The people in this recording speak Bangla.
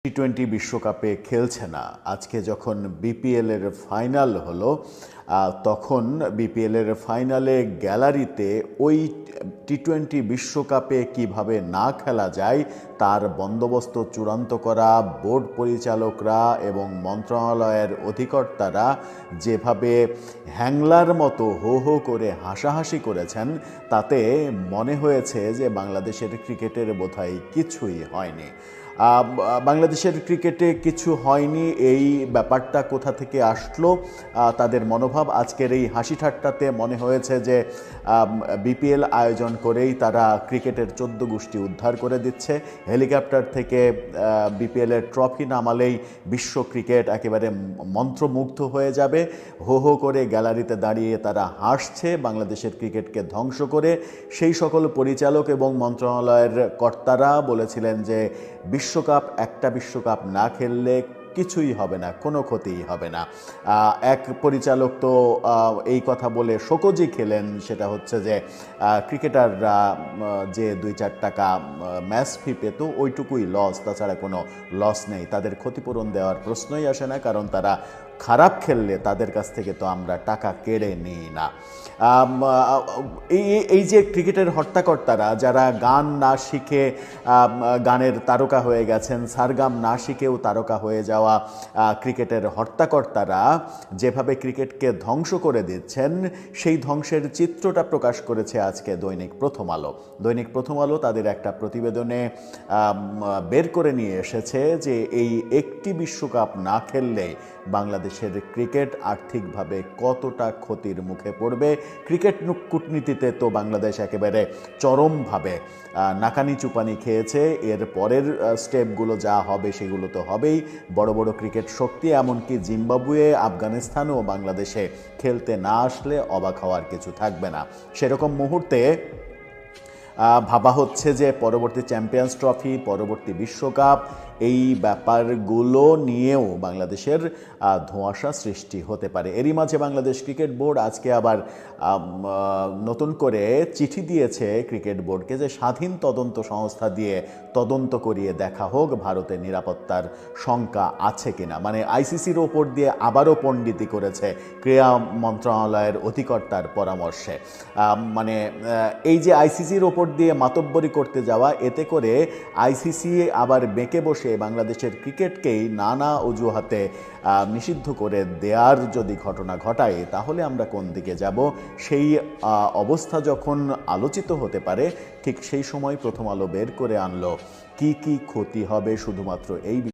টি-20 বিশ্বকাপে খেলছে না। আজকে যখন বিপিএলের ফাইনাল হলো, তখন বিপিএলের ফাইনালে গ্যালারিতে ওই টি-20 বিশ্বকাপে কিভাবে না খেলা যায় তার বন্দোবস্ত চূড়ান্ত করা বোর্ড পরিচালকরা এবং মন্ত্রণালয়ের অধিকর্তারা যেভাবে হ্যাংলার মতো হো হো করে হাসাহাসি করেছেন, তাতে মনে হয়েছে যে বাংলাদেশের ক্রিকেটের বোধহয় কিছুই হয়নি। বাংলাদেশের ক্রিকেটে কিছু হয়নি, এই ব্যাপারটা কোথা থেকে আসলো? তাদের মনোভাব আজকের এই হাসি ঠাট্টাতে মনে হয়েছে যে বিপিএল আয়োজন করেই তারা ক্রিকেটের 14 গোষ্ঠী উদ্ধার করে দিচ্ছে। হেলিকপ্টার থেকে বিপিএলের ট্রফি নামালেই বিশ্ব ক্রিকেট একেবারে মন্ত্রমুগ্ধ হয়ে যাবে। হো হো করে গ্যালারিতে দাঁড়িয়ে তারা হাসছে বাংলাদেশের ক্রিকেটকে ধ্বংস করে। সেই সকল পরিচালক এবং মন্ত্রণালয়ের কর্তারা বলেছিলেন যে একটা বিশ্বকাপ না খেললে কিছুই হবে না, কোনো ক্ষতিই হবে না। এক পরিচালক তো এই কথা বলে শোকজই খেলেন, সেটা হচ্ছে যে ক্রিকেটাররা যে 2-4 টাকা ম্যাচ ফি পেত ওইটুকুই লস, তাছাড়া কোনো লস নেই, তাদের ক্ষতিপূরণ দেওয়ার প্রশ্নই আসে না, কারণ তারা খারাপ খেললে তাদের কাছ থেকে তো আমরা টাকা কেড়ে নিই না। এই যে ক্রিকেটের হর্তাকর্তারা যারা গান না শিখে গানের তারকা হয়ে গেছেন, সারগাম না শিখেও তারকা হয়ে যাওয়া ক্রিকেটের হর্তাকর্তারা যেভাবে ক্রিকেটকে ধ্বংস করে দিচ্ছেন, সেই ধ্বংসের চিত্রটা প্রকাশ করেছে আজকে দৈনিক প্রথম আলো। দৈনিক প্রথম আলো তাদের একটা প্রতিবেদনে বের করে নিয়ে এসেছে যে এই একটি বিশ্বকাপ না খেললে বাংলাদেশের ক্রিকেট আর্থিকভাবে কতটা ক্ষতির মুখে পড়বে। ক্রিকেট কূটনীতিতে তো বাংলাদেশ একেবারে চরমভাবে নাকানি চুপানি খেয়েছে। এর পরের স্টেপগুলো যা হবে সেগুলো তো হবেই। বড় বড় ক্রিকেট শক্তি এমনকি জিম্বাবুয়ে, আফগানিস্তানও বাংলাদেশে খেলতে না আসলে অবাক হওয়ার কিছু থাকবে না। সেরকম মুহূর্তে ভাবা হচ্ছে যে পরবর্তী চ্যাম্পিয়ন্স ট্রফি, পরবর্তী বিশ্বকাপ, এই ব্যাপারগুলো নিয়েও বাংলাদেশের ধোঁয়াশা সৃষ্টি হতে পারে। এরই মাঝে বাংলাদেশ ক্রিকেট বোর্ড আজকে আবার নতুন করে চিঠি দিয়েছে ক্রিকেট বোর্ডকে যে স্বাধীন তদন্ত সংস্থা দিয়ে তদন্ত করিয়ে দেখা হোক ভারতের নিরাপত্তার শঙ্কা আছে কিনা। মানে আইসিসির ওপর দিয়ে আবারও পণ্ডিতি করেছে ক্রীড়া মন্ত্রণালয়ের অধিকর্তার পরামর্শে। মানে এই যে আইসিসির ওপর দিয়ে মাতব্বরি করতে যাওয়া, এতে করে আইসিসি আবার বেঁকে বসে বাংলাদেশের ক্রিকেটকেই নানা অজুহাতে নিষিদ্ধ করে দেওয়ার যদি ঘটনা ঘটায়, তাহলে আমরা কোন দিকে যাব? সেই অবস্থা যখন আলোচিত হতে পারে, ঠিক সেই সময় প্রথম আলো বের করে আনলো কি কি ক্ষতি হবে শুধুমাত্র এই